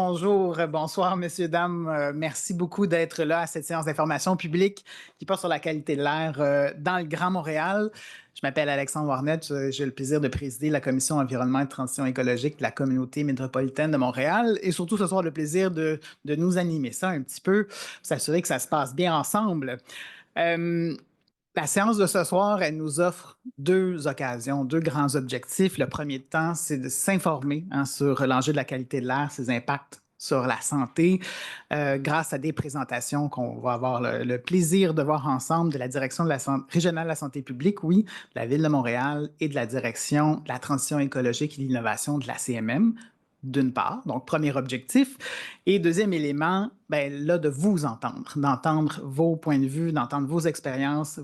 Bonjour, bonsoir, messieurs, dames. Merci beaucoup d'être là à cette séance d'information publique qui porte sur la qualité de l'air dans le Grand Montréal. Je m'appelle Alexandre Warnet. J'ai le plaisir de présider la Commission environnement et transition écologique de la communauté métropolitaine de Montréal et surtout ce soir le plaisir de nous animer ça un petit peu, pour s'assurer que ça se passe bien ensemble. La séance de ce soir, elle nous offre deux occasions, deux grands objectifs. Le premier temps, c'est de s'informer sur l'enjeu de la qualité de l'air, ses impacts sur la santé, grâce à des présentations qu'on va avoir le plaisir de voir ensemble de la direction de la régionale de la santé publique, oui, de la Ville de Montréal et de la direction de la transition écologique et de l'innovation de la CMM, d'une part, donc premier objectif. Et deuxième élément, ben là, de vous entendre, d'entendre vos points de vue, d'entendre vos expériences,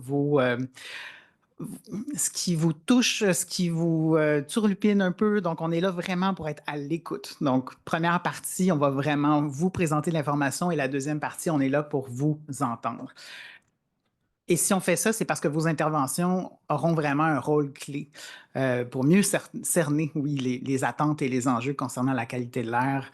ce qui vous touche, ce qui vous turlupine un peu. Donc, on est là vraiment pour être à l'écoute. Donc, première partie, on va vraiment vous présenter l'information et la deuxième partie, on est là pour vous entendre. Et si on fait ça, c'est parce que vos interventions auront vraiment un rôle clé pour mieux cerner, oui, les attentes et les enjeux concernant la qualité de l'air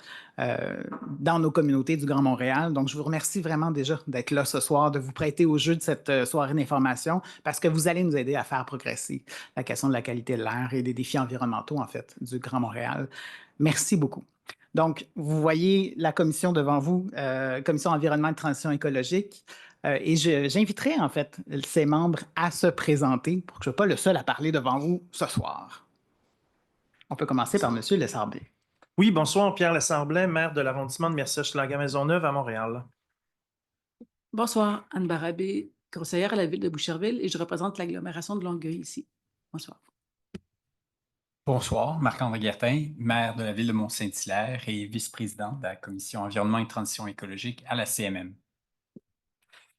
dans nos communautés du Grand Montréal. Donc, je vous remercie vraiment déjà d'être là ce soir, de vous prêter au jeu de cette soirée d'information parce que vous allez nous aider à faire progresser la question de la qualité de l'air et des défis environnementaux, en fait, du Grand Montréal. Merci beaucoup. Donc, vous voyez la commission devant vous, Commission environnement et transition écologique. Et j'inviterai en fait ses membres à se présenter pour que je ne sois pas le seul à parler devant vous ce soir. On peut commencer par M. Lessardé. Oui, bonsoir, Pierre Lessardblais, maire de l'arrondissement de Mercier-Hochelaga-Maisonneuve à Montréal. Bonsoir, Anne Barabé, conseillère à la ville de Boucherville et je représente l'agglomération de Longueuil ici. Bonsoir. Bonsoir, Marc-André Guertin, maire de la ville de Mont-Saint-Hilaire et vice-président de la Commission environnement et transition écologique à la CMM.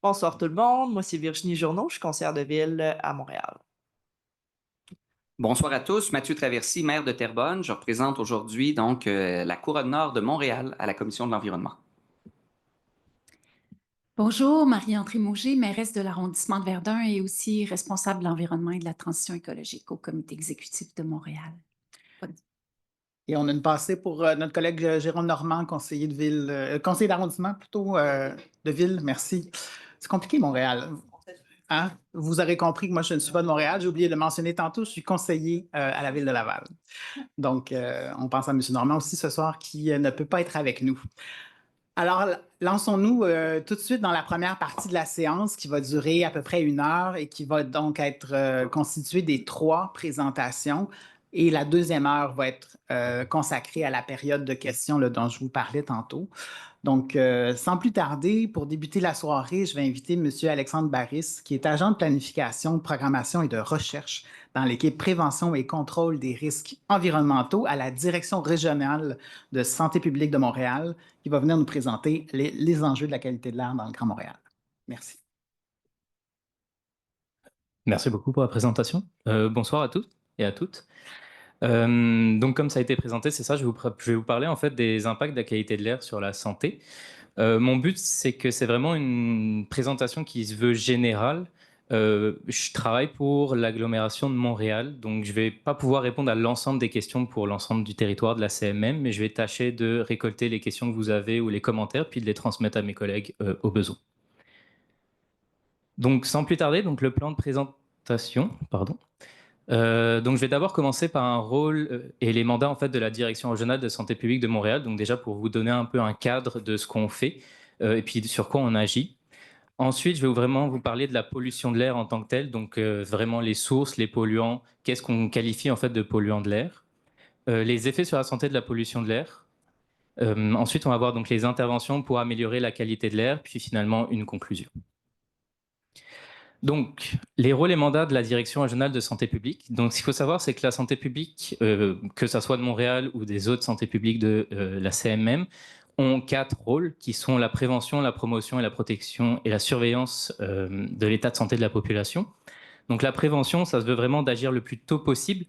Bonsoir tout le monde, moi c'est Virginie Journeau, je suis conseillère de ville à Montréal. Bonsoir à tous, Mathieu Traversy, maire de Terrebonne. Je représente aujourd'hui donc la Couronne Nord de Montréal à la Commission de l'environnement. Bonjour, Marie-André Mauger, mairesse de l'arrondissement de Verdun et aussi responsable de l'environnement et de la transition écologique au comité exécutif de Montréal. Et on a une passée pour notre collègue Jérôme Normand, conseiller de ville, conseiller d'arrondissement plutôt de ville. Merci. C'est compliqué, Montréal. Hein? Vous aurez compris que moi, je ne suis pas de Montréal. J'ai oublié de le mentionner tantôt. Je suis conseiller à la ville de Laval. Donc, on pense à M. Normand aussi ce soir qui ne peut pas être avec nous. Alors, lançons-nous tout de suite dans la première partie de la séance qui va durer à peu près 1 heure et qui va donc être constituée des 3 présentations. Et la deuxième heure va être consacrée à la période de questions là, dont je vous parlais tantôt. Donc, sans plus tarder, pour débuter la soirée, je vais inviter M. Alexandre Barris, qui est agent de planification, de programmation et de recherche dans l'équipe prévention et contrôle des risques environnementaux à la Direction régionale de santé publique de Montréal, qui va venir nous présenter les enjeux de la qualité de l'air dans le Grand Montréal. Merci. Merci beaucoup pour la présentation. Bonsoir à tous et à toutes. Donc, comme ça a été présenté, c'est ça, je vais vous parler en fait des impacts de la qualité de l'air sur la santé. Mon but, c'est que c'est vraiment une présentation qui se veut générale. Je travaille pour l'agglomération de Montréal, donc je ne vais pas pouvoir répondre à l'ensemble des questions pour l'ensemble du territoire de la CMM, mais je vais tâcher de récolter les questions que vous avez ou les commentaires, puis de les transmettre à mes collègues au besoin. Donc, sans plus tarder, donc le plan de présentation, pardon. Donc, je vais d'abord commencer par un rôle et les mandats en fait de la Direction régionale de santé publique de Montréal. Donc, déjà pour vous donner un peu un cadre de ce qu'on fait et puis sur quoi on agit. Ensuite, je vais vraiment vous parler de la pollution de l'air en tant que telle. Donc, vraiment les sources, les polluants, qu'est-ce qu'on qualifie en fait de polluants de l'air, les effets sur la santé de la pollution de l'air. Ensuite, on va voir donc les interventions pour améliorer la qualité de l'air, puis finalement une conclusion. Donc, les rôles et mandats de la Direction régionale de santé publique. Donc, ce qu'il faut savoir, c'est que la santé publique, que ça soit de Montréal ou des autres santé publiques de la CMM, ont 4 rôles qui sont la prévention, la promotion et la protection et la surveillance de l'état de santé de la population. Donc, la prévention, ça se veut vraiment d'agir le plus tôt possible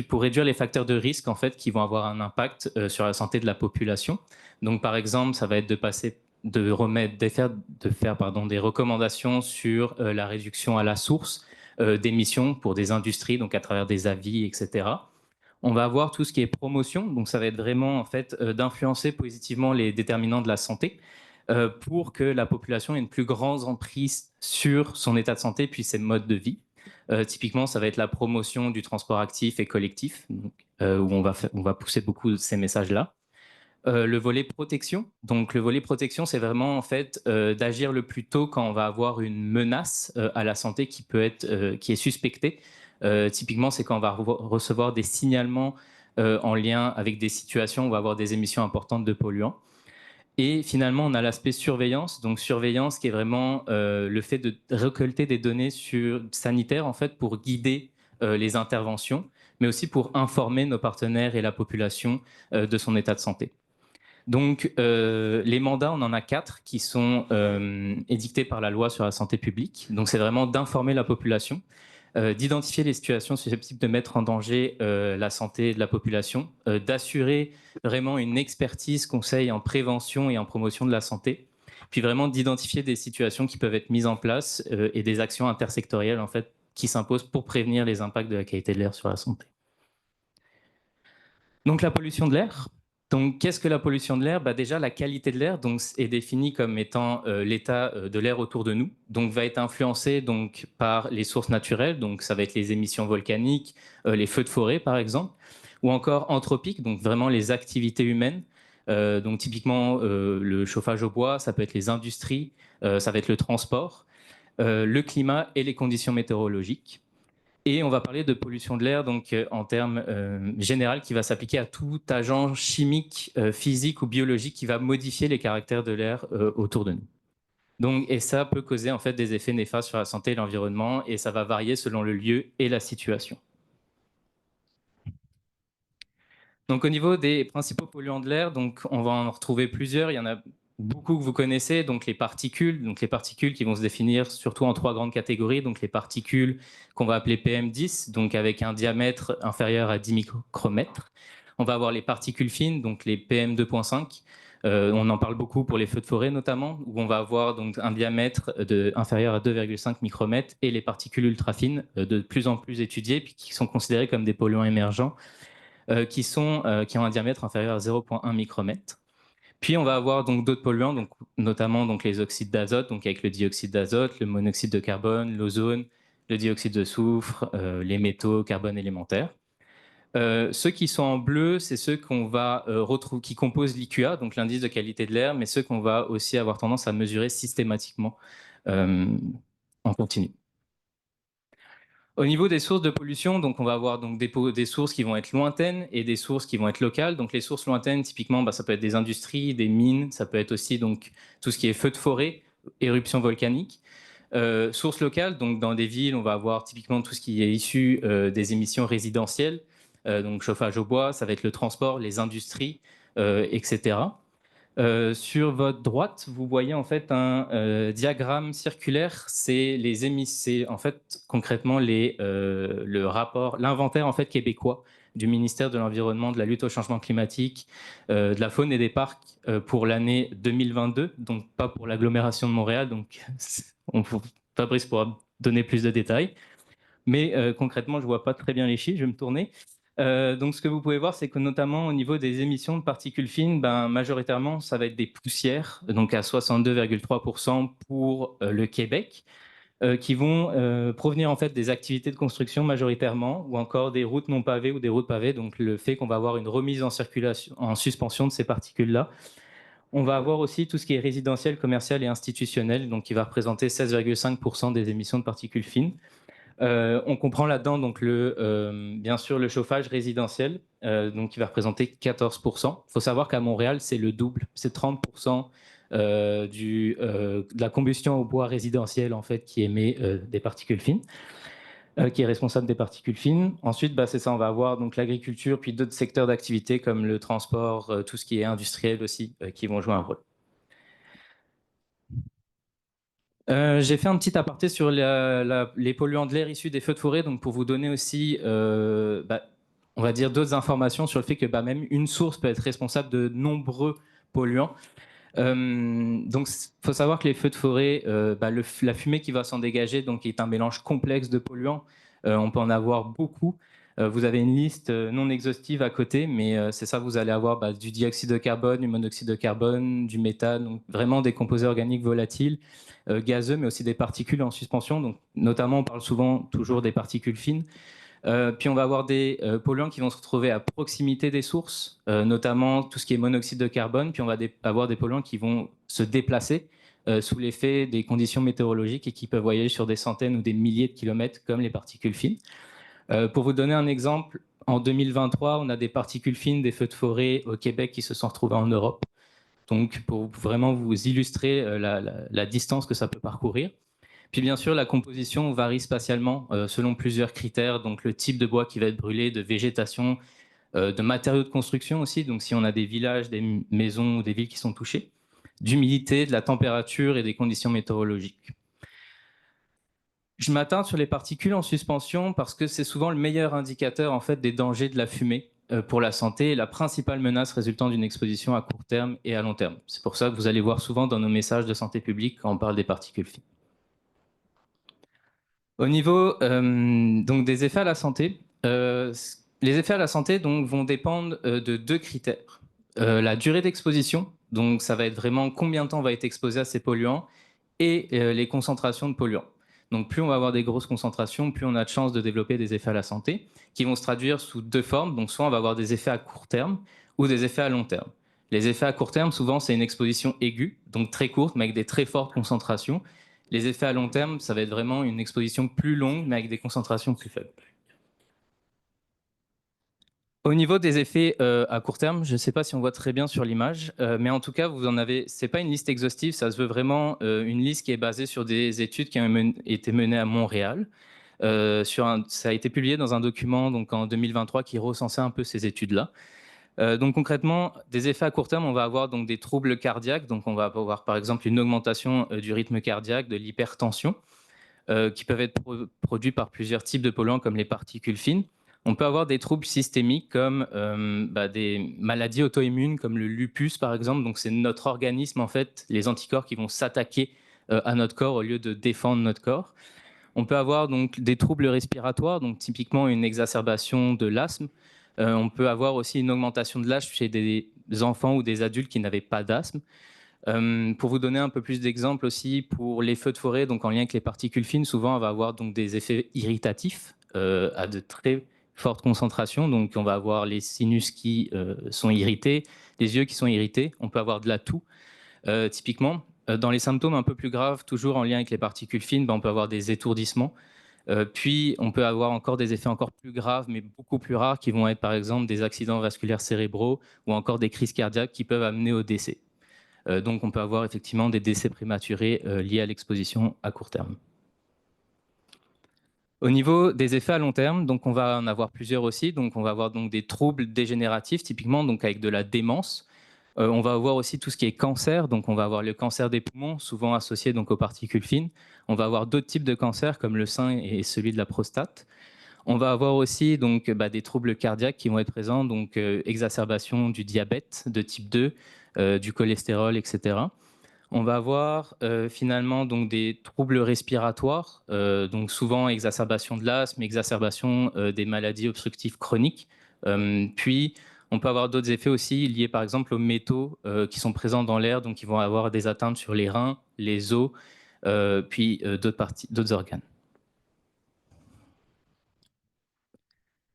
pour réduire les facteurs de risque en fait qui vont avoir un impact sur la santé de la population. Donc, par exemple, ça va être de faire des recommandations sur la réduction à la source d'émissions pour des industries, donc à travers des avis, etc. On va avoir tout ce qui est promotion, donc ça va être vraiment en fait d'influencer positivement les déterminants de la santé pour que la population ait une plus grande emprise sur son état de santé puis ses modes de vie. Typiquement, ça va être la promotion du transport actif et collectif, donc, où on va pousser beaucoup de ces messages-là. Le volet protection. Donc, le volet protection, c'est vraiment en fait d'agir le plus tôt quand on va avoir une menace à la santé qui peut être, qui est suspectée. Typiquement, c'est quand on va recevoir des signalements en lien avec des situations où on va avoir des émissions importantes de polluants. Et finalement, on a l'aspect surveillance. Donc, surveillance qui est vraiment le fait de récolter des données sanitaires en fait pour guider les interventions, mais aussi pour informer nos partenaires et la population de son état de santé. Donc, les mandats, on en a 4 qui sont édictés par la loi sur la santé publique. Donc, c'est vraiment d'informer la population, d'identifier les situations susceptibles de mettre en danger la santé de la population, d'assurer vraiment une expertise, conseil en prévention et en promotion de la santé, puis vraiment d'identifier des situations qui peuvent être mises en place et des actions intersectorielles en fait qui s'imposent pour prévenir les impacts de la qualité de l'air sur la santé. Donc, la pollution de l'air. Donc, qu'est-ce que la pollution de l'air? Déjà, la qualité de l'air est définie comme étant l'état de l'air autour de nous. Donc, va être influencée donc, par les sources naturelles. Donc, ça va être les émissions volcaniques, les feux de forêt, par exemple, ou encore anthropiques, donc vraiment les activités humaines. Donc, typiquement, le chauffage au bois, ça peut être les industries, ça va être le transport, le climat et les conditions météorologiques. Et on va parler de pollution de l'air donc en termes généraux qui va s'appliquer à tout agent chimique, physique ou biologique qui va modifier les caractères de l'air autour de nous. Donc, et ça peut causer en fait des effets néfastes sur la santé et l'environnement et ça va varier selon le lieu et la situation. Donc, au niveau des principaux polluants de l'air, donc on va en retrouver plusieurs. Il y en a beaucoup que vous connaissez, donc les particules qui vont se définir surtout en 3 grandes catégories. Donc, les particules qu'on va appeler PM10, donc avec un diamètre inférieur à 10 micromètres. On va avoir les particules fines, donc les PM2.5. On en parle beaucoup pour les feux de forêt notamment, où on va avoir donc un diamètre inférieur à 2,5 micromètres et les particules ultra fines de plus en plus étudiées, puis qui sont considérées comme des polluants émergents. Qui ont un diamètre inférieur à 0,1 micromètre. Puis on va avoir donc d'autres polluants, donc notamment donc les oxydes d'azote, donc avec le dioxyde d'azote, le monoxyde de carbone, l'ozone, le dioxyde de soufre, les métaux, carbone élémentaire. Ceux qui sont en bleu, c'est ceux qu'on va retrouver, qui composent l'IQA, donc l'indice de qualité de l'air, mais ceux qu'on va aussi avoir tendance à mesurer systématiquement en continu. Au niveau des sources de pollution, donc on va avoir donc des sources qui vont être lointaines et des sources qui vont être locales. Donc les sources lointaines, typiquement, ça peut être des industries, des mines, ça peut être aussi donc tout ce qui est feux de forêt, éruptions volcaniques. Sources locales, donc dans des villes, on va avoir typiquement tout ce qui est issu des émissions résidentielles, donc chauffage au bois, ça va être le transport, les industries, etc. Sur votre droite, vous voyez en fait un diagramme circulaire. C'est les émissions, en fait concrètement le rapport, l'inventaire en fait québécois du ministère de l'Environnement, de la lutte au changement climatique, de la faune et des parcs pour l'année 2022, donc pas pour l'agglomération de Montréal. Donc Fabrice pourra donner plus de détails. Mais concrètement, je vois pas très bien les chiffres. Je vais me tourner. Donc, ce que vous pouvez voir, c'est que notamment au niveau des émissions de particules fines, majoritairement, ça va être des poussières, donc à 62,3% pour le Québec, qui vont provenir en fait des activités de construction majoritairement, ou encore des routes non pavées ou des routes pavées. Donc, le fait qu'on va avoir une remise en circulation, en suspension de ces particules-là. On va avoir aussi tout ce qui est résidentiel, commercial et institutionnel, donc qui va représenter 16,5% des émissions de particules fines. On comprend là-dedans donc bien sûr le chauffage résidentiel, donc qui va représenter 14%. Il faut savoir qu'à Montréal, c'est le double, c'est 30% de la combustion au bois résidentiel en fait qui émet des particules fines, qui est responsable des particules fines. Ensuite, c'est ça, on va avoir donc l'agriculture, puis d'autres secteurs d'activité comme le transport, tout ce qui est industriel aussi, qui vont jouer un rôle. J'ai fait un petit aparté sur les polluants de l'air issus des feux de forêt, donc pour vous donner aussi, on va dire, d'autres informations sur le fait que même une source peut être responsable de nombreux polluants. Donc, il faut savoir que les feux de forêt, la fumée qui va s'en dégager donc, est un mélange complexe de polluants. On peut en avoir beaucoup. Vous avez une liste non exhaustive à côté, mais c'est ça, vous allez avoir du dioxyde de carbone, du monoxyde de carbone, du méthane, donc vraiment des composés organiques volatiles, gazeux, mais aussi des particules en suspension. Donc, notamment, on parle souvent toujours des particules fines. Puis on va avoir des polluants qui vont se retrouver à proximité des sources, notamment tout ce qui est monoxyde de carbone. Puis on va avoir des polluants qui vont se déplacer sous l'effet des conditions météorologiques et qui peuvent voyager sur des centaines ou des milliers de kilomètres, comme les particules fines. Pour vous donner un exemple, en 2023, on a des particules fines des feux de forêt au Québec qui se sont retrouvés en Europe. Donc, pour vraiment vous illustrer la distance que ça peut parcourir. Puis bien sûr, la composition varie spatialement selon plusieurs critères, donc le type de bois qui va être brûlé, de végétation, de matériaux de construction aussi, donc si on a des villages, des maisons ou des villes qui sont touchées, d'humidité, de la température et des conditions météorologiques. Je m'attarde sur les particules en suspension parce que c'est souvent le meilleur indicateur en fait, des dangers de la fumée pour la santé et la principale menace résultant d'une exposition à court terme et à long terme. C'est pour ça que vous allez voir souvent dans nos messages de santé publique quand on parle des particules fines. Au niveau donc des effets à la santé, les effets à la santé donc, vont dépendre de 2 critères. La durée d'exposition, donc ça va être vraiment combien de temps on va être exposé à ces polluants, et les concentrations de polluants. Donc plus on va avoir des grosses concentrations, plus on a de chances de développer des effets à la santé, qui vont se traduire sous 2 formes. Donc soit on va avoir des effets à court terme ou des effets à long terme. Les effets à court terme, souvent, c'est une exposition aiguë, donc très courte, mais avec des très fortes concentrations. Les effets à long terme, ça va être vraiment une exposition plus longue, mais avec des concentrations plus faibles. Au niveau des effets à court terme, je ne sais pas si on voit très bien sur l'image, mais en tout cas, vous en avez. C'est pas une liste exhaustive, ça se veut vraiment une liste qui est basée sur des études qui ont été menées à Montréal. Ça a été publié dans un document donc en 2023 qui recensait un peu ces études-là. Donc concrètement, des effets à court terme, on va avoir donc des troubles cardiaques. Donc on va avoir par exemple une augmentation du rythme cardiaque, de l'hypertension, qui peuvent être produits par plusieurs types de polluants comme les particules fines. On peut avoir des troubles systémiques comme des maladies auto-immunes comme le lupus par exemple. Donc c'est notre organisme en fait, les anticorps qui vont s'attaquer à notre corps au lieu de défendre notre corps. On peut avoir donc des troubles respiratoires, donc typiquement une exacerbation de l'asthme. On peut avoir aussi une augmentation de l'âge chez des enfants ou des adultes qui n'avaient pas d'asthme. Pour vous donner un peu plus d'exemples aussi, pour les feux de forêt, donc en lien avec les particules fines, souvent on va avoir donc des effets irritatifs à de très fortes concentrations. Donc on va avoir les sinus qui sont irrités, les yeux qui sont irrités. On peut avoir de la toux, typiquement. Dans les symptômes un peu plus graves, toujours en lien avec les particules fines, on peut avoir des étourdissements. Puis, on peut avoir encore des effets encore plus graves, mais beaucoup plus rares, qui vont être par exemple des accidents vasculaires cérébraux ou encore des crises cardiaques qui peuvent amener au décès. Donc, on peut avoir effectivement des décès prématurés liés à l'exposition à court terme. Au niveau des effets à long terme, donc on va en avoir plusieurs aussi. Donc, on va avoir donc des troubles dégénératifs, typiquement donc avec de la démence. On va avoir aussi tout ce qui est cancer, donc on va avoir le cancer des poumons, souvent associé donc aux particules fines. On va avoir d'autres types de cancers comme le sein et celui de la prostate. On va avoir aussi donc, des troubles cardiaques qui vont être présents, donc exacerbation du diabète de type 2, du cholestérol, etc. On va avoir finalement donc, des troubles respiratoires, donc souvent exacerbation de l'asthme, exacerbation des maladies obstructives chroniques. Puis, on peut avoir d'autres effets aussi liés par exemple aux métaux qui sont présents dans l'air, donc qui vont avoir des atteintes sur les reins, les os, puis d'autres organes.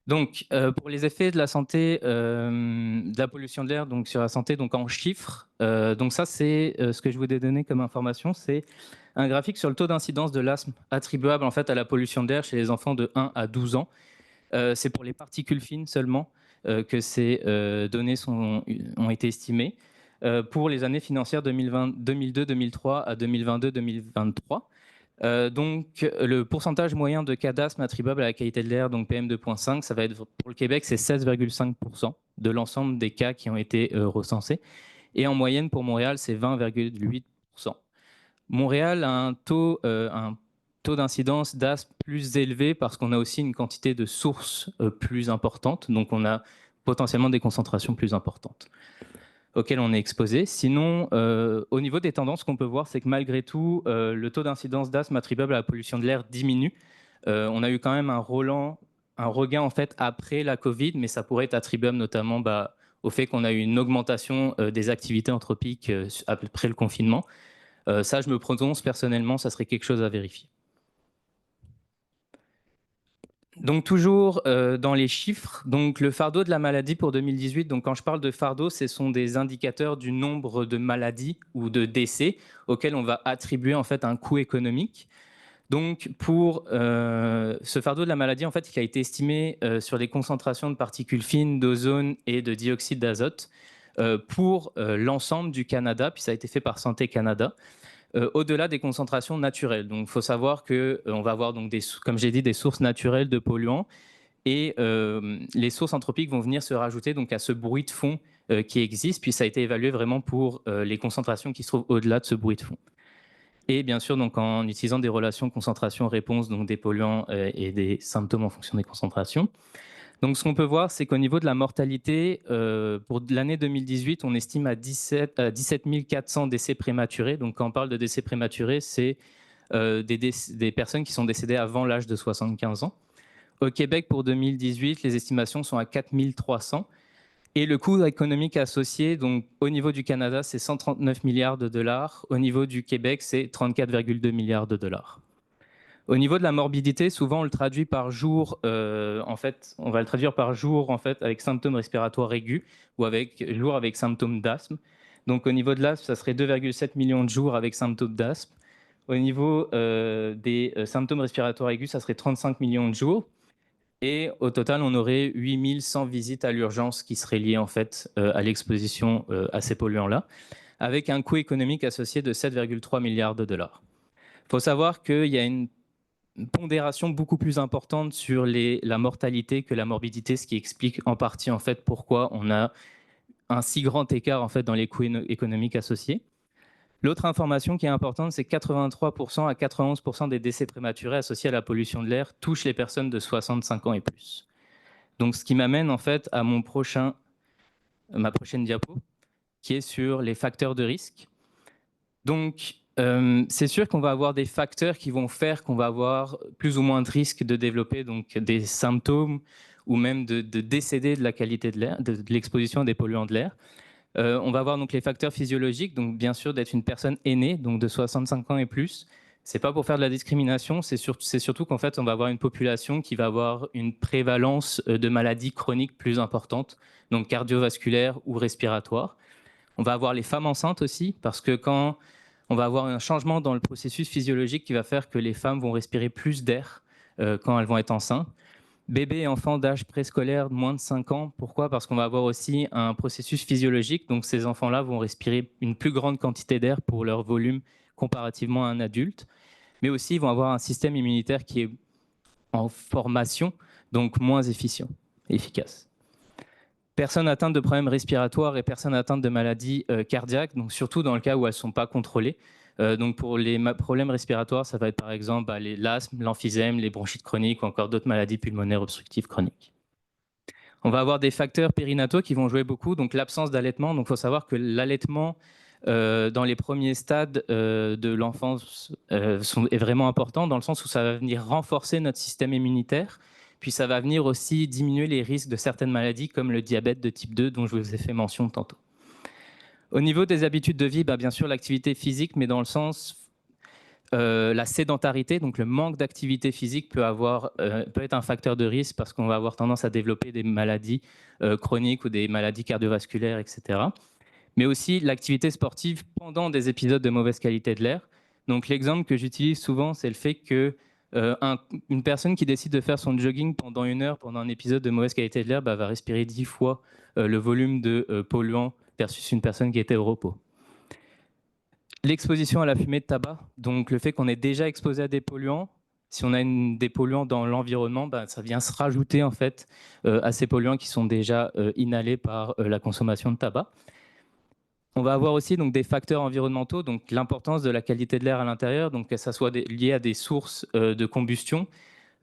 Donc, pour les effets de la santé, de la pollution de l'air, donc sur la santé, donc en chiffres, donc ça c'est ce que je vous ai donné comme information, c'est un graphique sur le taux d'incidence de l'asthme attribuable en fait à la pollution de l'air chez les enfants de 1 à 12 ans. C'est pour les particules fines seulement que ces données ont été estimées pour les années financières 2002-2003 à 2022-2023. Donc, le pourcentage moyen de cas d'asthme attribuable à la qualité de l'air, donc PM2.5, ça va être pour le Québec, c'est 16,5% de l'ensemble des cas qui ont été recensés. Et en moyenne, pour Montréal, c'est 20,8%. Montréal a un taux d'incidence d'asthme plus élevé parce qu'on a aussi une quantité de sources plus importante. Donc, on a potentiellement des concentrations plus importantes auxquelles on est exposé. Sinon, au niveau des tendances qu'on peut voir, c'est que malgré tout, le taux d'incidence d'asthme attribuable à la pollution de l'air diminue. On a eu quand même un relent un regain en fait après la Covid, mais ça pourrait être attribuable notamment au fait qu'on a eu une augmentation des activités anthropiques après le confinement. Ça, je me prononce personnellement, ça serait quelque chose à vérifier. Donc toujours dans les chiffres, donc le fardeau de la maladie pour 2018, donc quand je parle de fardeau, ce sont des indicateurs du nombre de maladies ou de décès auxquels on va attribuer en fait un coût économique. Donc pour ce fardeau de la maladie, en fait, il a été estimé sur les concentrations de particules fines, d'ozone et de dioxyde d'azote pour l'ensemble du Canada, puis ça a été fait par Santé Canada. Au-delà des concentrations naturelles. Donc, il faut savoir qu'on va avoir, donc comme j'ai dit, des sources naturelles de polluants et les sources anthropiques vont venir se rajouter donc, à ce bruit de fond qui existe, puis ça a été évalué vraiment pour les concentrations qui se trouvent au-delà de ce bruit de fond. Et bien sûr, donc, en utilisant des relations concentration-réponse, donc des polluants et des symptômes en fonction des concentrations. Donc, ce qu'on peut voir, c'est qu'au niveau de la mortalité, pour l'année 2018, on estime à 17 400 décès prématurés. Donc, quand on parle de décès prématurés, c'est des personnes qui sont décédées avant l'âge de 75 ans. Au Québec, pour 2018, les estimations sont à 4 300. Et le coût économique associé, donc, au niveau du Canada, c'est 139 milliards de dollars. Au niveau du Québec, c'est 34,2 milliards de dollars. Au niveau de la morbidité, souvent on le traduit par jour. En fait, on va le traduire par jour en fait avec symptômes respiratoires aigus ou jour avec symptômes d'asthme. Donc au niveau de l'asthme, ça serait 2,7 millions de jours avec symptômes d'asthme. Au niveau des symptômes respiratoires aigus, ça serait 35 millions de jours. Et au total, on aurait 8100 visites à l'urgence qui seraient liées en fait à l'exposition à ces polluants-là, avec un coût économique associé de 7,3 milliards de dollars. Il faut savoir qu'il y a une pondération beaucoup plus importante sur la mortalité que la morbidité, ce qui explique en partie en fait pourquoi on a un si grand écart en fait dans les coûts économiques associés. L'autre information qui est importante, c'est que 83% à 91% des décès prématurés associés à la pollution de l'air touchent les personnes de 65 ans et plus. Donc, ce qui m'amène en fait à ma prochaine diapo, qui est sur les facteurs de risque. Donc, c'est sûr qu'on va avoir des facteurs qui vont faire qu'on va avoir plus ou moins de risques de développer donc, des symptômes ou même de décéder de la qualité de l'air, de l'exposition à des polluants de l'air. On va avoir donc les facteurs physiologiques, donc bien sûr d'être une personne aînée, donc de 65 ans et plus. C'est pas pour faire de la discrimination, c'est surtout qu'en fait on va avoir une population qui va avoir une prévalence de maladies chroniques plus importante, donc cardiovasculaires ou respiratoires. On va avoir les femmes enceintes aussi, parce que quand on va avoir un changement dans le processus physiologique qui va faire que les femmes vont respirer plus d'air quand elles vont être enceintes. Bébés et enfants d'âge préscolaire de moins de 5 ans. Pourquoi? Parce qu'on va avoir aussi un processus physiologique. Donc, ces enfants-là vont respirer une plus grande quantité d'air pour leur volume comparativement à un adulte. Mais aussi, ils vont avoir un système immunitaire qui est en formation, donc moins efficace. Personnes atteintes de problèmes respiratoires et personnes atteintes de maladies cardiaques, donc surtout dans le cas où elles ne sont pas contrôlées. Donc pour les problèmes respiratoires, ça va être par exemple l'asthme, l'emphysème, les bronchites chroniques ou encore d'autres maladies pulmonaires obstructives chroniques. On va avoir des facteurs périnataux qui vont jouer beaucoup, donc l'absence d'allaitement. Donc il faut savoir que l'allaitement dans les premiers stades de l'enfance est vraiment important dans le sens où ça va venir renforcer notre système immunitaire. Puis ça va venir aussi diminuer les risques de certaines maladies comme le diabète de type 2 dont je vous ai fait mention tantôt. Au niveau des habitudes de vie, bien sûr l'activité physique, mais dans le sens la sédentarité, donc le manque d'activité physique peut être un facteur de risque parce qu'on va avoir tendance à développer des maladies chroniques ou des maladies cardiovasculaires, etc. Mais aussi l'activité sportive pendant des épisodes de mauvaise qualité de l'air. Donc l'exemple que j'utilise souvent, c'est le fait que une personne qui décide de faire son jogging pendant 1 heure pendant un épisode de mauvaise qualité de l'air va respirer 10 fois le volume de polluants versus une personne qui était au repos. L'exposition à la fumée de tabac, donc le fait qu'on est déjà exposé à des polluants, si on a des polluants dans l'environnement, ça vient se rajouter en fait à ces polluants qui sont déjà inhalés par la consommation de tabac. On va avoir aussi donc, des facteurs environnementaux, donc l'importance de la qualité de l'air à l'intérieur, donc que ça soit lié à des sources de combustion,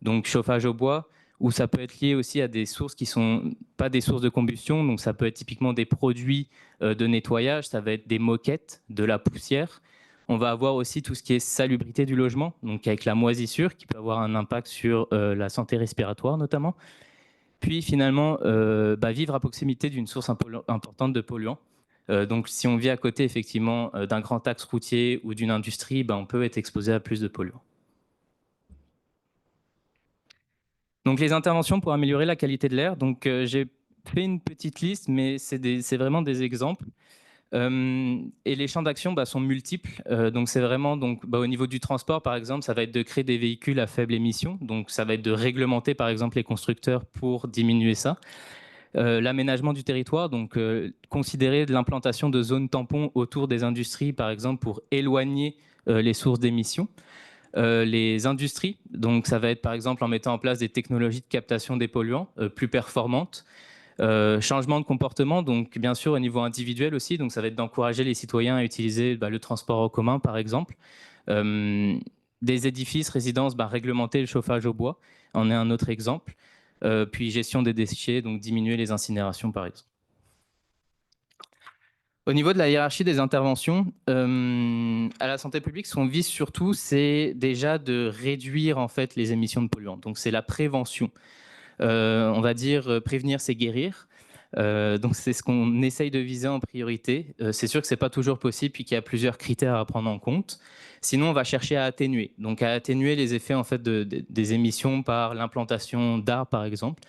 donc chauffage au bois, ou ça peut être lié aussi à des sources qui ne sont pas des sources de combustion, donc ça peut être typiquement des produits de nettoyage, ça va être des moquettes, de la poussière. On va avoir aussi tout ce qui est salubrité du logement, donc avec la moisissure qui peut avoir un impact sur la santé respiratoire notamment. Puis finalement, vivre à proximité d'une source importante de polluants. Donc si on vit à côté effectivement d'un grand axe routier ou d'une industrie, on peut être exposé à plus de polluants. Donc les interventions pour améliorer la qualité de l'air. Donc j'ai fait une petite liste, mais c'est vraiment des exemples. Et les champs d'action sont multiples. Donc c'est vraiment au niveau du transport, par exemple, ça va être de créer des véhicules à faible émission. Donc ça va être de réglementer, par exemple, les constructeurs pour diminuer ça. L'aménagement du territoire, donc considérer de l'implantation de zones tampons autour des industries, par exemple, pour éloigner les sources d'émissions. Les industries, donc ça va être par exemple en mettant en place des technologies de captation des polluants plus performantes. Changement de comportement, donc bien sûr au niveau individuel aussi, donc ça va être d'encourager les citoyens à utiliser le transport en commun par exemple. Des édifices, résidences, réglementer le chauffage au bois en est un autre exemple. Puis gestion des déchets, donc diminuer les incinérations par exemple. Au niveau de la hiérarchie des interventions, à la santé publique, ce qu'on vise surtout, c'est déjà de réduire en fait les émissions de polluants. Donc c'est la prévention. On va dire prévenir, c'est guérir. Donc c'est ce qu'on essaye de viser en priorité. C'est sûr que c'est pas toujours possible, puis qu'il y a plusieurs critères à prendre en compte. Sinon, on va chercher à atténuer. Donc à atténuer les effets en fait des émissions par l'implantation d'arbres, par exemple.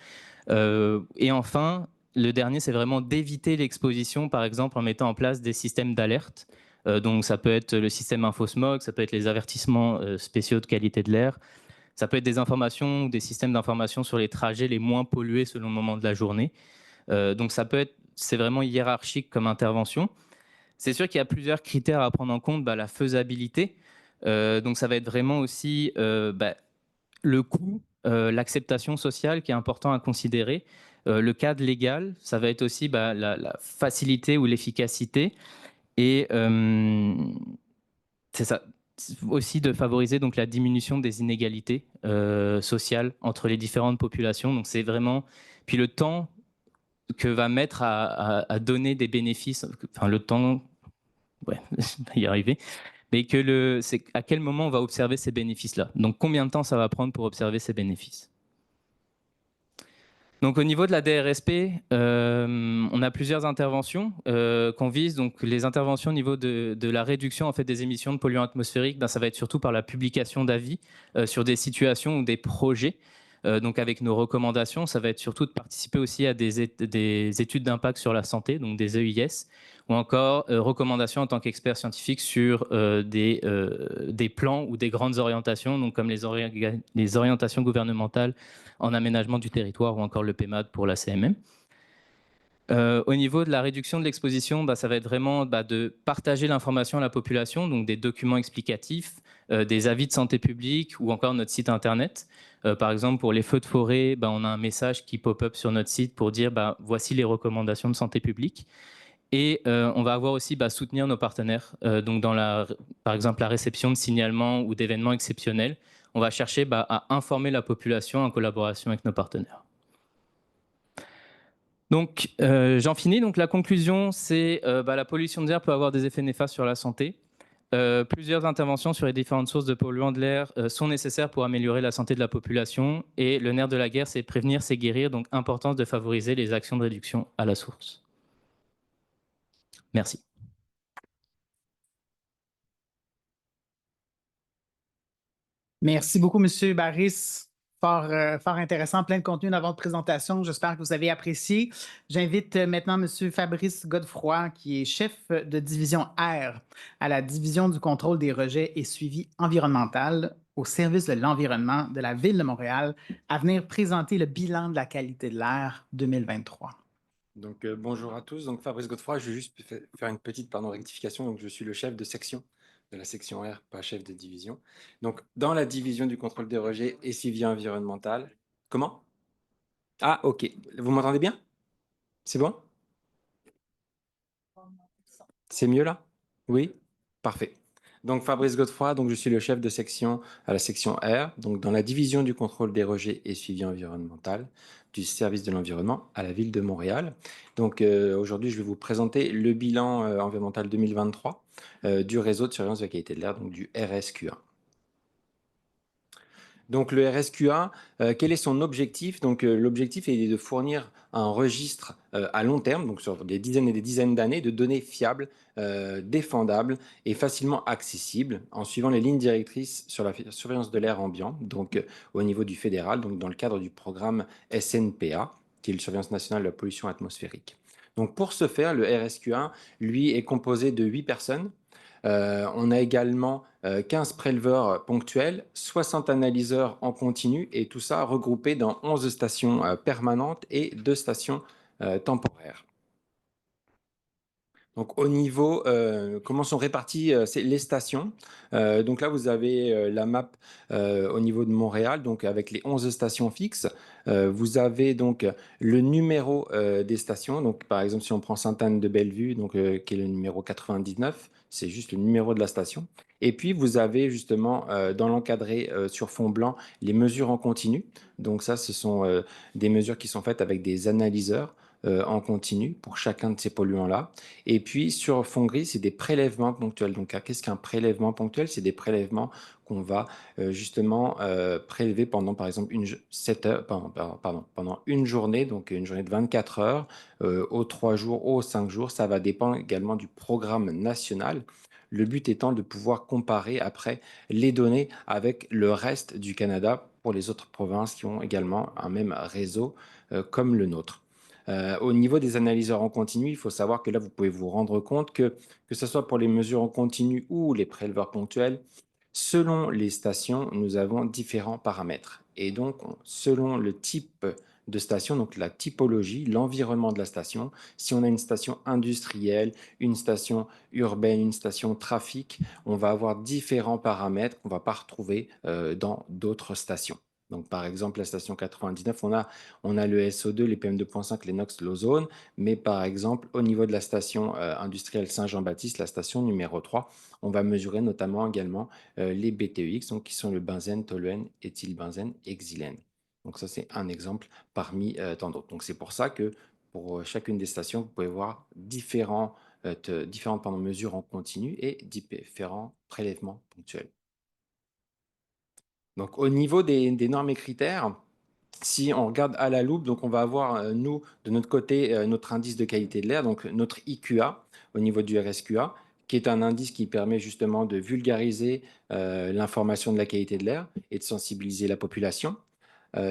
Et enfin, le dernier, c'est vraiment d'éviter l'exposition, par exemple, en mettant en place des systèmes d'alerte. Donc, ça peut être le système InfoSmog, ça peut être les avertissements spéciaux de qualité de l'air, ça peut être des informations ou des systèmes d'information sur les trajets les moins pollués selon le moment de la journée. Donc, c'est vraiment hiérarchique comme intervention. C'est sûr qu'il y a plusieurs critères à prendre en compte, la faisabilité. Donc, ça va être vraiment aussi le coût, l'acceptation sociale qui est important à considérer. Le cadre légal, ça va être aussi la facilité ou l'efficacité. Et c'est ça, aussi de favoriser donc, la diminution des inégalités sociales entre les différentes populations. Donc c'est vraiment... Puis le temps que va mettre à donner des bénéfices, enfin le temps... Ouais, je vais y arriver. Mais c'est à quel moment on va observer ces bénéfices-là. Donc, combien de temps ça va prendre pour observer ces bénéfices. Donc, au niveau de la DRSP, on a plusieurs interventions qu'on vise. Donc, les interventions au niveau de la réduction en fait, des émissions de polluants atmosphériques, ça va être surtout par la publication d'avis sur des situations ou des projets. Donc, avec nos recommandations, ça va être surtout de participer aussi à des études d'impact sur la santé, donc des EIS, ou encore recommandations en tant qu'expert scientifique sur des plans ou des grandes orientations, donc comme les orientations gouvernementales en aménagement du territoire ou encore le PEMAD pour la CMM. Au niveau de la réduction de l'exposition, ça va être vraiment de partager l'information à la population, donc des documents explicatifs, des avis de santé publique ou encore notre site internet. Par exemple, pour les feux de forêt, on a un message qui pop-up sur notre site pour dire voici les recommandations de santé publique. Et on va avoir aussi soutenir nos partenaires. Donc dans par exemple la réception de signalements ou d'événements exceptionnels, on va chercher à informer la population en collaboration avec nos partenaires. Donc j'en finis. Donc la conclusion, c'est la pollution de l'air peut avoir des effets néfastes sur la santé. Plusieurs interventions sur les différentes sources de polluants de l'air sont nécessaires pour améliorer la santé de la population. Et le nerf de la guerre, c'est prévenir, c'est guérir. Donc importance de favoriser les actions de réduction à la source. Merci. Merci beaucoup, M. Barris. Fort intéressant, plein de contenu dans votre présentation. J'espère que vous avez apprécié. J'invite maintenant M. Fabrice Godefroy, qui est chef de division R à la division du contrôle des rejets et suivi environnemental au service de l'environnement de la Ville de Montréal, à venir présenter le bilan de la qualité de l'air 2023. Donc, bonjour à tous. Donc, Fabrice Godefroy, je vais juste faire une petite rectification. Donc, je suis le chef de section de la section R, pas chef de division. Donc, dans la division du contrôle des rejets et suivi environnemental. Comment? Ah, OK. Vous m'entendez bien? C'est bon? C'est mieux là? Oui? Parfait. Donc Fabrice Godefroy, donc je suis le chef de section à la section R, donc dans la division du contrôle des rejets et suivi environnemental du service de l'environnement à la ville de Montréal. Donc aujourd'hui, je vais vous présenter le bilan environnemental 2023 du réseau de surveillance de la qualité de l'air, donc du RSQA. Donc le RSQA, quel est son objectif? Donc l'objectif est de fournir un registre à long terme, donc sur des dizaines et des dizaines d'années, de données fiables, défendables et facilement accessibles en suivant les lignes directrices sur la surveillance de l'air ambiant, donc au niveau du fédéral, donc dans le cadre du programme SNPA, qui est le Surveillance nationale de la pollution atmosphérique. Donc pour ce faire, le RSQA, lui, est composé de 8 personnes. On a également 15 préleveurs ponctuels, 60 analyseurs en continu et tout ça regroupé dans 11 stations permanentes et 2 stations temporaires. Donc au niveau, comment sont réparties les stations? Donc là, vous avez la map au niveau de Montréal, donc avec les 11 stations fixes. Vous avez donc le numéro des stations. Donc par exemple, si on prend Sainte-Anne-de-Bellevue, donc, qui est le numéro 99, c'est juste le numéro de la station. Et puis vous avez justement dans l'encadré sur fond blanc les mesures en continu. Donc ça, ce sont des mesures qui sont faites avec des analyseurs en continu pour chacun de ces polluants-là. Et puis, sur fond gris, c'est des prélèvements ponctuels. Donc, qu'est-ce qu'un prélèvement ponctuel? C'est des prélèvements qu'on va justement prélever pendant, par exemple, pendant une journée, donc une journée de 24 heures, aux 3 jours, aux 5 jours. Ça va dépendre également du programme national. Le but étant de pouvoir comparer après les données avec le reste du Canada pour les autres provinces qui ont également un même réseau comme le nôtre. Au niveau des analyseurs en continu, il faut savoir que là, vous pouvez vous rendre compte que ce soit pour les mesures en continu ou les préleveurs ponctuels, selon les stations, nous avons différents paramètres. Et donc, selon le type de station, donc la typologie, l'environnement de la station, si on a une station industrielle, une station urbaine, une station trafic, on va avoir différents paramètres qu'on ne va pas retrouver dans d'autres stations. Donc, par exemple, la station 99, on a le SO2, les PM2.5, les NOx, l'ozone, mais par exemple, au niveau de la station industrielle Saint-Jean-Baptiste, la station numéro 3, on va mesurer notamment également les BTEX, donc qui sont le benzène, toluène, éthylbenzène, xylène. Donc ça, c'est un exemple parmi tant d'autres. Donc c'est pour ça que pour chacune des stations, vous pouvez voir différentes mesures en continu et différents prélèvements ponctuels. Donc, au niveau des normes et critères, si on regarde à la loupe, donc on va avoir, nous, de notre côté, notre indice de qualité de l'air, donc notre IQA au niveau du RSQA, qui est un indice qui permet justement de vulgariser l'information de la qualité de l'air et de sensibiliser la population.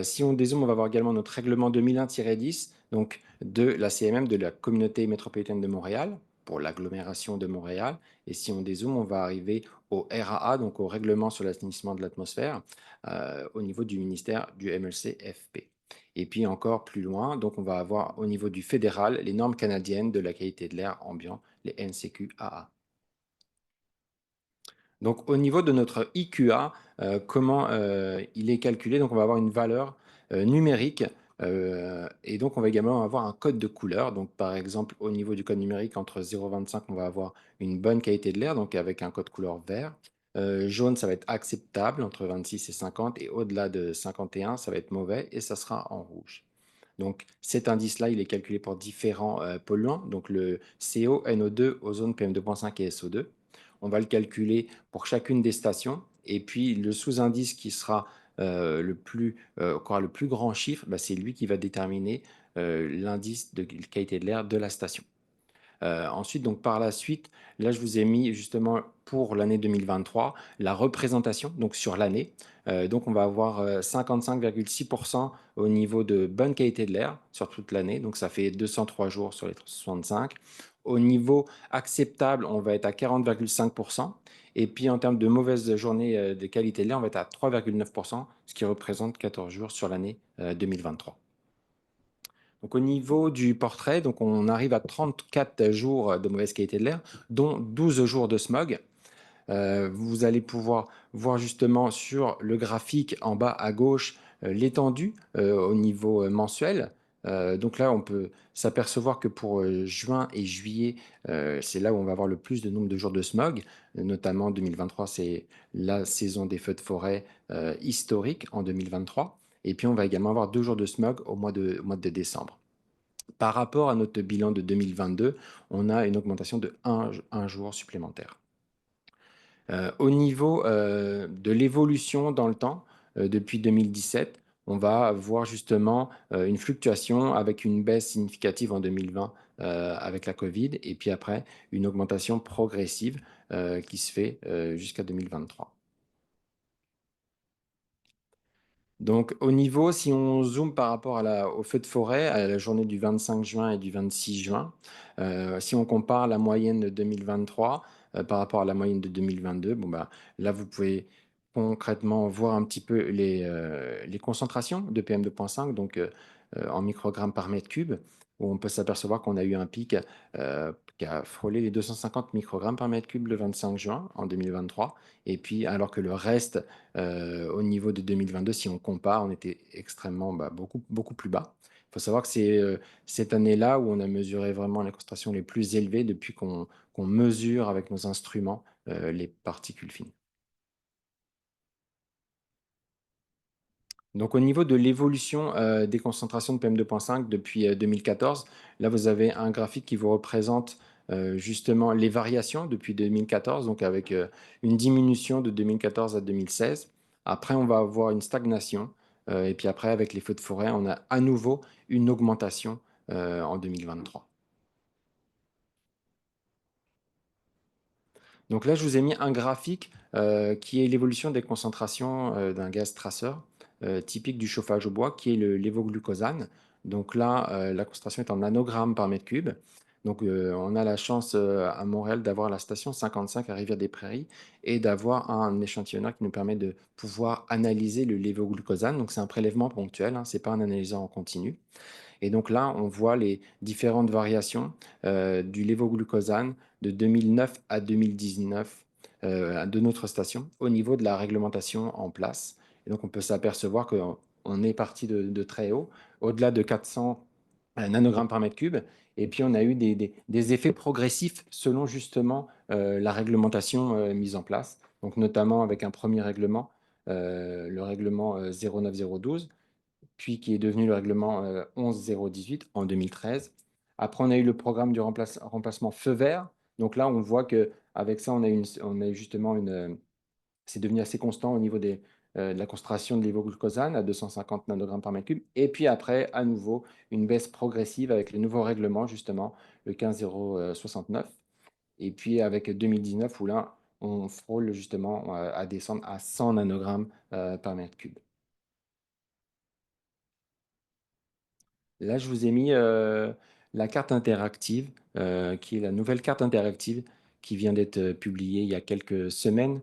Si on dézoome, on va voir également notre règlement 2001-10, donc de la CMM, de la Communauté métropolitaine de Montréal, pour l'agglomération de Montréal. Et si on dézoome, on va arriver au RAA, donc au règlement sur l'assainissement de l'atmosphère, au niveau du ministère du MLC-FP. Et puis encore plus loin, donc on va avoir au niveau du fédéral les normes canadiennes de la qualité de l'air ambiant, les NCQAA. Donc au niveau de notre IQA, comment il est calculé? Donc on va avoir une valeur numérique et donc on va également avoir un code de couleur. Donc par exemple au niveau du code numérique entre 0,25 on va avoir une bonne qualité de l'air, donc avec un code couleur vert. Jaune ça va être acceptable entre 26 et 50 et au-delà de 51 ça va être mauvais et ça sera en rouge. Donc cet indice-là il est calculé pour différents polluants, donc le CO, NO2, ozone, PM2.5 et SO2. On va le calculer pour chacune des stations. Et puis, le sous-indice qui sera aura le plus grand chiffre, c'est lui qui va déterminer l'indice de qualité de l'air de la station. Ensuite, donc par la suite, là, je vous ai mis justement pour l'année 2023 la représentation donc sur l'année. Donc, on va avoir 55,6% au niveau de bonne qualité de l'air sur toute l'année. Donc, ça fait 203 jours sur les 365. Au niveau acceptable, on va être à 40,5%. Et puis, en termes de mauvaise journée de qualité de l'air, on va être à 3,9%, ce qui représente 14 jours sur l'année 2023. Donc, au niveau du portrait, donc on arrive à 34 jours de mauvaise qualité de l'air, dont 12 jours de smog. Vous allez pouvoir voir justement sur le graphique en bas à gauche l'étendue au niveau mensuel. Donc là, on peut s'apercevoir que pour juin et juillet, c'est là où on va avoir le plus de nombre de jours de smog. Notamment 2023, c'est la saison des feux de forêt historique en 2023. Et puis, on va également avoir 2 jours de smog au mois de décembre. Par rapport à notre bilan de 2022, on a une augmentation de un jour supplémentaire. Au niveau de l'évolution dans le temps, depuis 2017, on va voir justement une fluctuation avec une baisse significative en 2020 avec la Covid, et puis après une augmentation progressive qui se fait jusqu'à 2023. Donc, au niveau, si on zoome par rapport au feu de forêt, à la journée du 25 juin et du 26 juin, si on compare la moyenne de 2023 par rapport à la moyenne de 2022, bon, bah, là, vous pouvez concrètement voir un petit peu les concentrations de PM2.5, donc en microgrammes par mètre cube, où on peut s'apercevoir qu'on a eu un pic qui a frôlé les 250 microgrammes par mètre cube le 25 juin en 2023. Et puis, alors que le reste, au niveau de 2022, si on compare, on était extrêmement beaucoup plus bas. Il faut savoir que c'est cette année-là où on a mesuré vraiment les concentrations les plus élevées depuis qu'on mesure avec nos instruments les particules fines. Donc, au niveau de l'évolution des concentrations de PM2.5 depuis 2014, là, vous avez un graphique qui vous représente justement les variations depuis 2014, donc avec une diminution de 2014 à 2016. Après, on va avoir une stagnation. Et puis après, avec les feux de forêt, on a à nouveau une augmentation en 2023. Donc là, je vous ai mis un graphique qui est l'évolution des concentrations d'un gaz traceur typique du chauffage au bois, qui est l'évoglucosane. Donc là, la concentration est en nanogrammes par mètre cube. Donc on a la chance à Montréal d'avoir la station 55 à Rivière-des-Prairies et d'avoir un échantillonneur qui nous permet de pouvoir analyser le lévoglucosane. Donc c'est un prélèvement ponctuel, hein, ce n'est pas un analyseur en continu. Et donc là, on voit les différentes variations du lévoglucosane de 2009 à 2019 de notre station au niveau de la réglementation en place. Et donc, on peut s'apercevoir qu'on est parti de très haut, au-delà de 400 nanogrammes par mètre cube. Et puis, on a eu des effets progressifs selon justement la réglementation mise en place. Donc, notamment avec un premier règlement, le règlement 09012, puis qui est devenu le règlement 11018 en 2013. Après, on a eu le programme du remplacement feu vert. Donc là, on voit qu'avec ça, on a justement c'est devenu assez constant au niveau de la concentration de l'évoglucosane à 250 nanogrammes par mètre cube. Et puis après, à nouveau, une baisse progressive avec le nouveau règlement, justement, le 15069. Et puis avec 2019, où là, on frôle justement à descendre à 100 nanogrammes par mètre cube. Là, je vous ai mis la carte interactive, qui est la nouvelle carte interactive qui vient d'être publiée il y a quelques semaines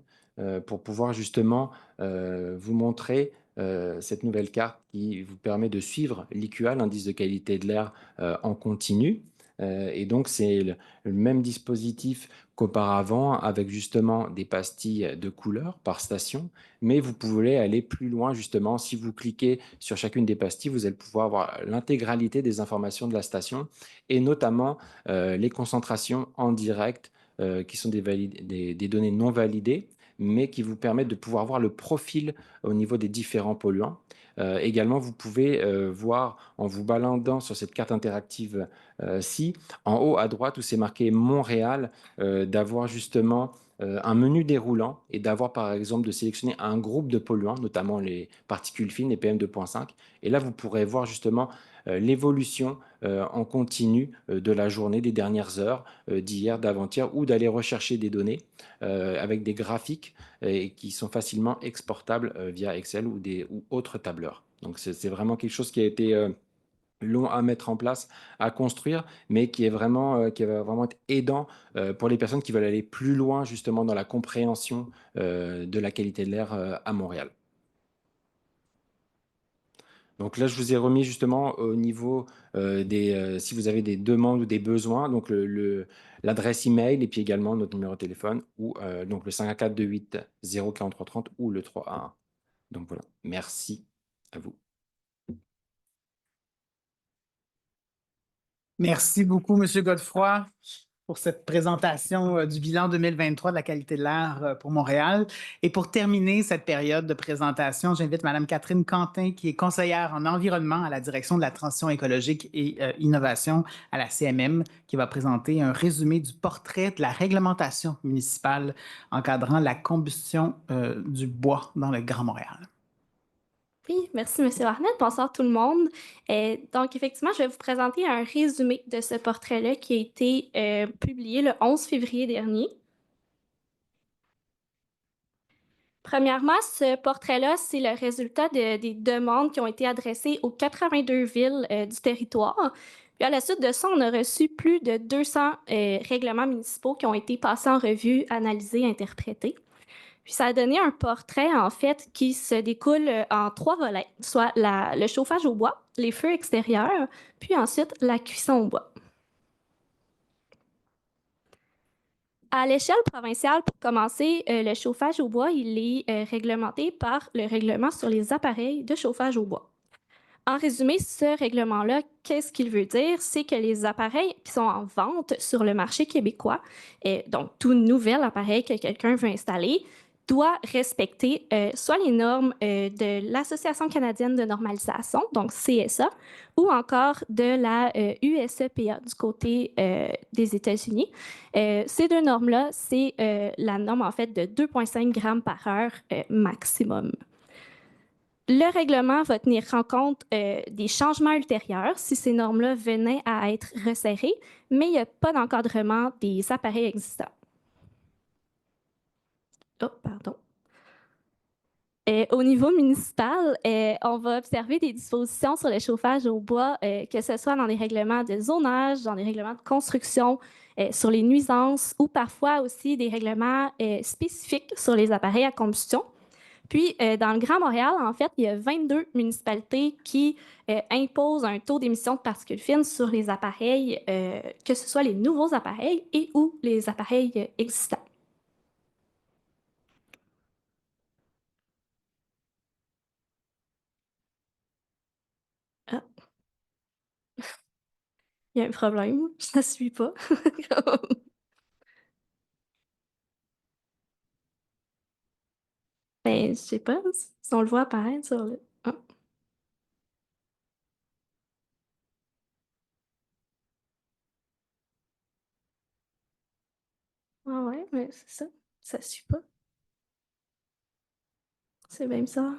pour pouvoir justement vous montrer cette nouvelle carte qui vous permet de suivre l'IQA, l'indice de qualité de l'air en continu. Et donc, c'est le même dispositif qu'auparavant, avec justement des pastilles de couleur par station, mais vous pouvez aller plus loin justement. Si vous cliquez sur chacune des pastilles, vous allez pouvoir avoir l'intégralité des informations de la station et notamment les concentrations en direct qui sont des données non validées, mais qui vous permettent de pouvoir voir le profil au niveau des différents polluants. Également, vous pouvez voir en vous baladant sur cette carte interactive-ci, en haut à droite où c'est marqué Montréal, d'avoir justement un menu déroulant et d'avoir par exemple de sélectionner un groupe de polluants, notamment les particules fines, les PM2.5. Et là, vous pourrez voir justement l'évolution en continu de la journée, des dernières heures, d'hier, d'avant-hier, ou d'aller rechercher des données avec des graphiques qui sont facilement exportables via Excel ou autres tableurs. Donc c'est vraiment quelque chose qui a été long à mettre en place, à construire, mais qui va vraiment être aidant pour les personnes qui veulent aller plus loin justement dans la compréhension de la qualité de l'air à Montréal. Donc là, je vous ai remis justement au niveau si vous avez des demandes ou des besoins, donc l'adresse email et puis également notre numéro de téléphone ou donc le 514-28-04330 ou le 311. Donc voilà, merci à vous. Merci beaucoup, M. Godefroy, pour cette présentation du bilan 2023 de la qualité de l'air pour Montréal. Et pour terminer cette période de présentation, j'invite Mme Catherine Quentin, qui est conseillère en environnement à la Direction de la transition écologique et innovation à la CMM, qui va présenter un résumé du portrait de la réglementation municipale encadrant la combustion du bois dans le Grand Montréal. Oui, merci, M. Barnett. Bonsoir tout le monde. Donc, effectivement, je vais vous présenter un résumé de ce portrait-là qui a été publié le 11 février dernier. Premièrement, ce portrait-là, c'est le résultat des demandes qui ont été adressées aux 82 villes du territoire. Puis à la suite de ça, on a reçu plus de 200 règlements municipaux qui ont été passés en revue, analysés, interprétés. Puis ça a donné un portrait, en fait, qui se découle en 3 volets, soit le chauffage au bois, les feux extérieurs, puis ensuite la cuisson au bois. À l'échelle provinciale, pour commencer, le chauffage au bois, il est réglementé par le règlement sur les appareils de chauffage au bois. En résumé, ce règlement-là, qu'est-ce qu'il veut dire? C'est que les appareils qui sont en vente sur le marché québécois, donc tout nouvel appareil que quelqu'un veut installer, doit respecter soit les normes de l'Association canadienne de normalisation, donc CSA, ou encore de la USEPA du côté des États-Unis. Ces deux normes-là, c'est la norme en fait de 2,5 grammes par heure maximum. Le règlement va tenir en compte des changements ultérieurs si ces normes-là venaient à être resserrées, mais il n'y a pas d'encadrement des appareils existants. Oh, pardon. Au niveau municipal, on va observer des dispositions sur le chauffage au bois, que ce soit dans les règlements de zonage, dans les règlements de construction, sur les nuisances ou parfois aussi des règlements spécifiques sur les appareils à combustion. Puis, dans le Grand Montréal, en fait, il y a 22 municipalités qui imposent un taux d'émission de particules fines sur les appareils, que ce soit les nouveaux appareils et ou les appareils existants. Ah. Il y a un problème, ça ne suit pas. Ben, je sais pas, si on le voit apparaître sur le... Ah. Ah ouais, mais c'est ça, ça suit pas. C'est bien ça.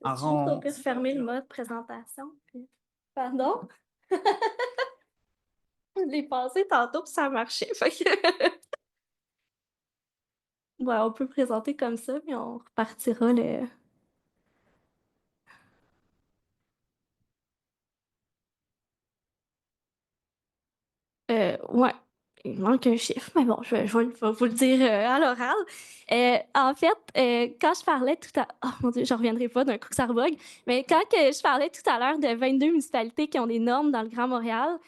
On peut fermer le mode présentation. Puis... Pardon? Je l'ai passé tantôt puis ça a marché. Fait que... ouais, on peut présenter comme ça, puis on repartira le... ouais, il manque un chiffre, mais bon, je vais vous le dire à l'oral. En fait, quand je parlais tout à... Oh mon Dieu, je ne reviendrai pas d'un coup que ça rebug. Mais quand je parlais tout à l'heure de 22 municipalités qui ont des normes dans le Grand Montréal,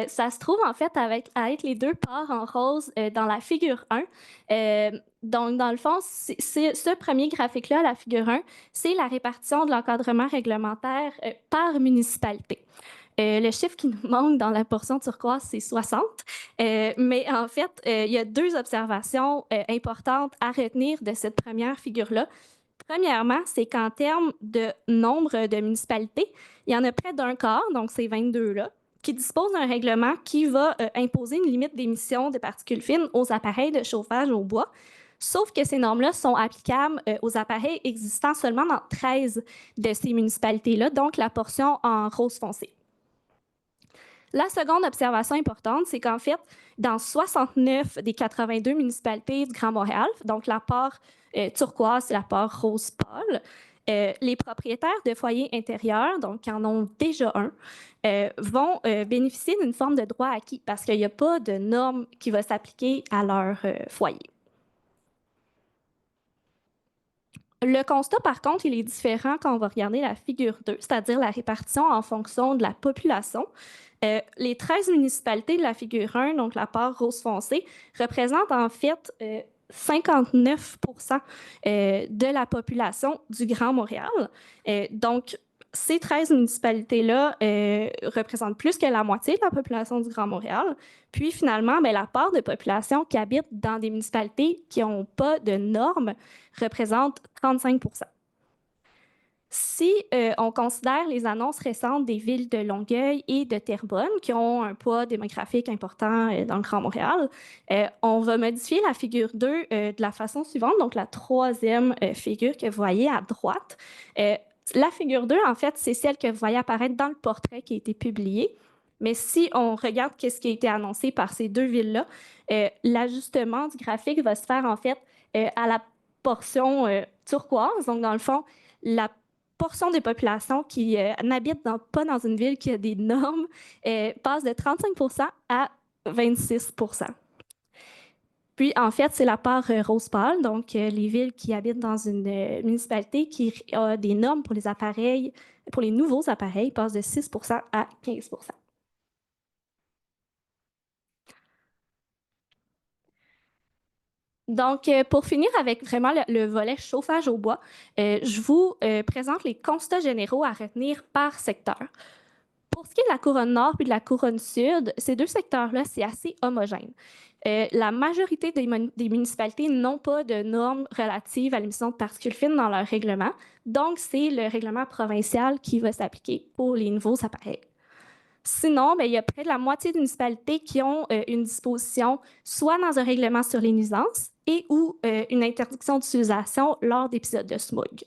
ça se trouve en fait à être les deux parts en rose dans la figure 1. Donc, dans le fond, c'est ce premier graphique-là, la figure 1, c'est la répartition de l'encadrement réglementaire par municipalité. Le chiffre qui nous manque dans la portion turquoise, c'est 60. Mais en fait, il y a 2 observations importantes à retenir de cette première figure-là. Premièrement, c'est qu'en termes de nombre de municipalités, il y en a près d'un quart, donc ces 22-là, qui disposent d'un règlement qui va imposer une limite d'émission de particules fines aux appareils de chauffage au bois. Sauf que ces normes-là sont applicables aux appareils existants seulement dans 13 de ces municipalités-là, donc la portion en rose foncé. La seconde observation importante, c'est qu'en fait, dans 69 des 82 municipalités du Grand Montréal, donc la part turquoise et la part rose pâle, les propriétaires de foyers intérieurs, donc qui en ont déjà un, vont bénéficier d'une forme de droit acquis parce qu'il n'y a pas de norme qui va s'appliquer à leur foyer. Le constat, par contre, il est différent quand on va regarder la figure 2, c'est-à-dire la répartition en fonction de la population. Les 13 municipalités de la figure 1, donc la part rose foncé, représentent en fait 59 de la population du Grand Montréal. Donc, ces 13 municipalités-là représentent plus que la moitié de la population du Grand Montréal. Puis finalement, la part de population qui habite dans des municipalités qui n'ont pas de normes représente 35 %. Si on considère les annonces récentes des villes de Longueuil et de Terrebonne, qui ont un poids démographique important dans le Grand Montréal, on va modifier la figure 2 de la façon suivante, donc la troisième figure que vous voyez à droite. La figure 2, en fait, c'est celle que vous voyez apparaître dans le portrait qui a été publié. Mais si on regarde ce qui a été annoncé par ces deux villes-là, l'ajustement du graphique va se faire, en fait, à la portion turquoise. Donc, dans le fond, la portion des populations qui n'habitent pas dans une ville qui a des normes passe de 35 % à 26 %. Puis, en fait, c'est la part rose pâle, donc les villes qui habitent dans une municipalité qui a des normes pour les appareils, pour les nouveaux appareils, passent de 6 % à 15 %. Donc, pour finir avec vraiment le volet chauffage au bois, je vous présente les constats généraux à retenir par secteur. Pour ce qui est de la couronne nord puis de la couronne sud, ces deux secteurs-là, c'est assez homogène. La majorité des municipalités n'ont pas de normes relatives à l'émission de particules fines dans leur règlement. Donc, c'est le règlement provincial qui va s'appliquer pour les nouveaux appareils. Sinon, il y a près de la moitié des municipalités qui ont une disposition soit dans un règlement sur les nuisances et ou une interdiction d'utilisation lors d'épisodes de smog.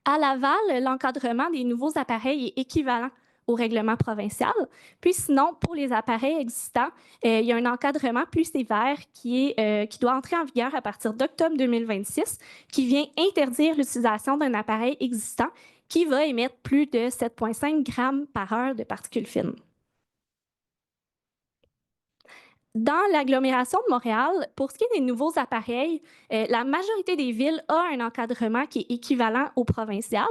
À Laval, l'encadrement des nouveaux appareils est équivalent au règlement provincial. Puis sinon, pour les appareils existants, il y a un encadrement plus sévère qui doit entrer en vigueur à partir d'octobre 2026, qui vient interdire l'utilisation d'un appareil existant qui va émettre plus de 7,5 grammes par heure de particules fines. Dans l'agglomération de Montréal, pour ce qui est des nouveaux appareils, la majorité des villes a un encadrement qui est équivalent au provincial.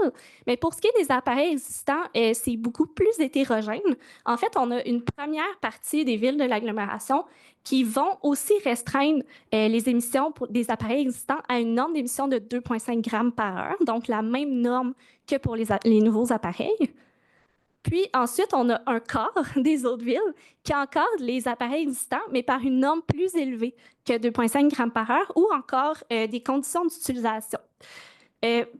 Mais pour ce qui est des appareils existants, c'est beaucoup plus hétérogène. En fait, on a une première partie des villes de l'agglomération qui vont aussi restreindre les émissions des appareils existants à une norme d'émission de 2,5 grammes par heure, donc la même norme que pour les nouveaux appareils. Puis ensuite, on a un quart des autres villes qui encadrent les appareils existants, mais par une norme plus élevée que 2,5 grammes par heure ou encore des conditions d'utilisation.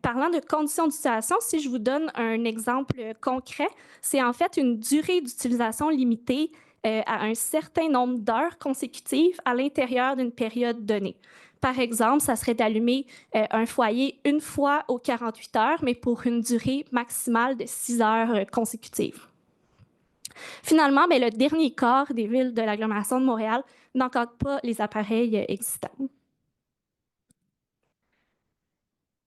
Parlant de conditions d'utilisation, si je vous donne un exemple concret, c'est en fait une durée d'utilisation limitée à un certain nombre d'heures consécutives à l'intérieur d'une période donnée. Par exemple, ça serait d'allumer un foyer une fois aux 48 heures, mais pour une durée maximale de 6 heures consécutives. Finalement, le dernier quart des villes de l'agglomération de Montréal n'encadre pas les appareils existants.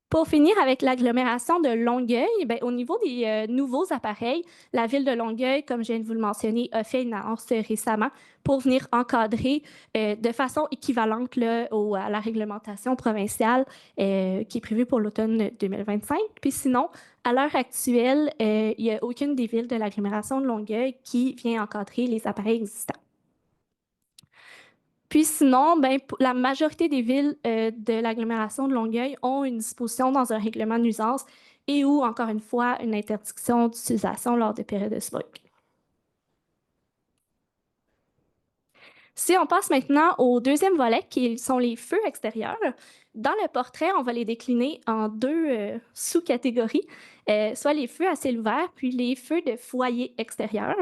Pour finir avec l'agglomération de Longueuil, au niveau des nouveaux appareils, la ville de Longueuil, comme je viens de vous le mentionner, a fait une annonce récemment pour venir encadrer de façon équivalente à la réglementation provinciale qui est prévue pour l'automne 2025. Puis sinon, à l'heure actuelle, il n'y a aucune des villes de l'agglomération de Longueuil qui vient encadrer les appareils existants. Puis sinon, la majorité des villes de l'agglomération de Longueuil ont une disposition dans un règlement de nuisance et ou, encore une fois, une interdiction d'utilisation lors des périodes de smog. Si on passe maintenant au deuxième volet, qui sont les feux extérieurs, dans le portrait, on va les décliner en deux sous-catégories, soit les feux à ciel ouvert, puis les feux de foyer extérieur.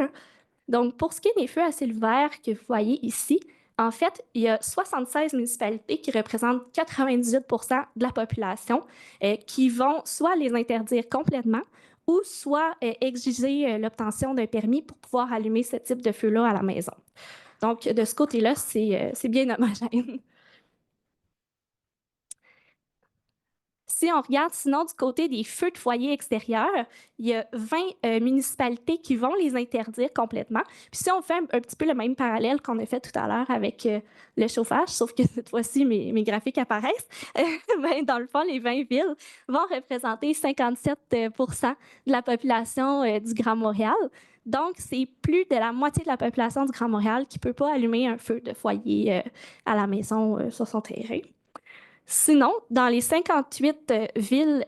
Donc, pour ce qui est des feux à ciel ouvert que vous voyez ici, en fait, il y a 76 municipalités qui représentent 98 % de la population qui vont soit les interdire complètement ou soit exiger l'obtention d'un permis pour pouvoir allumer ce type de feu-là à la maison. Donc, de ce côté-là, c'est bien homogène. Si on regarde sinon du côté des feux de foyer extérieurs, il y a 20 municipalités qui vont les interdire complètement. Puis si on fait un petit peu le même parallèle qu'on a fait tout à l'heure avec le chauffage, sauf que cette fois-ci, mes graphiques apparaissent, dans le fond, les 20 villes vont représenter 57 % de la population du Grand Montréal. Donc, c'est plus de la moitié de la population du Grand Montréal qui ne peut pas allumer un feu de foyer à la maison sur son terrain. Sinon, dans les 58 villes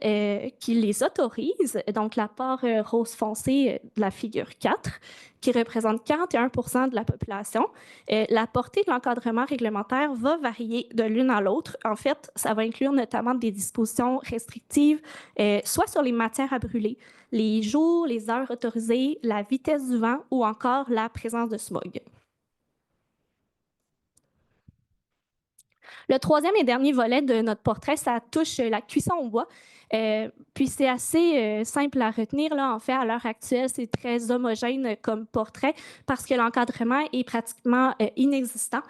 qui les autorisent, donc l'apport rose foncé de la figure 4, qui représente 41% de la population, la portée de l'encadrement réglementaire va varier de l'une à l'autre. En fait, ça va inclure notamment des dispositions restrictives, soit sur les matières à brûler, les jours, les heures autorisées, la vitesse du vent ou encore la présence de smog. Le troisième et dernier volet de notre portrait, ça touche la cuisson au bois. Puis c'est assez simple à retenir. Là. En fait, à l'heure actuelle, c'est très homogène comme portrait parce que l'encadrement est pratiquement inexistant.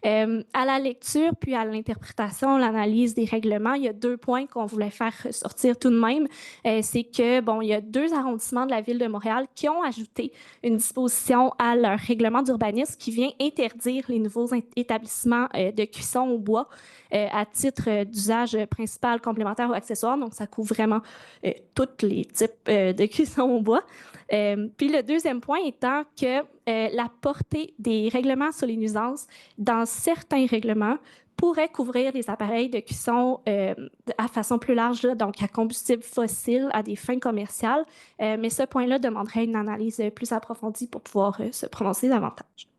À la lecture, puis à l'interprétation, l'analyse des règlements, il y a 2 points qu'on voulait faire ressortir tout de même. C'est que, bon, il y a 2 arrondissements de la Ville de Montréal qui ont ajouté une disposition à leur règlement d'urbanisme qui vient interdire les nouveaux établissements de cuisson au bois à titre d'usage principal, complémentaire ou accessoire. Donc, ça couvre vraiment tous les types de cuisson au bois. Puis le deuxième point étant que la portée des règlements sur les nuisances dans certains règlements pourrait couvrir les appareils de cuisson à façon plus large, là, donc à combustible fossile à des fins commerciales. Mais ce point-là demanderait une analyse plus approfondie pour pouvoir se prononcer davantage.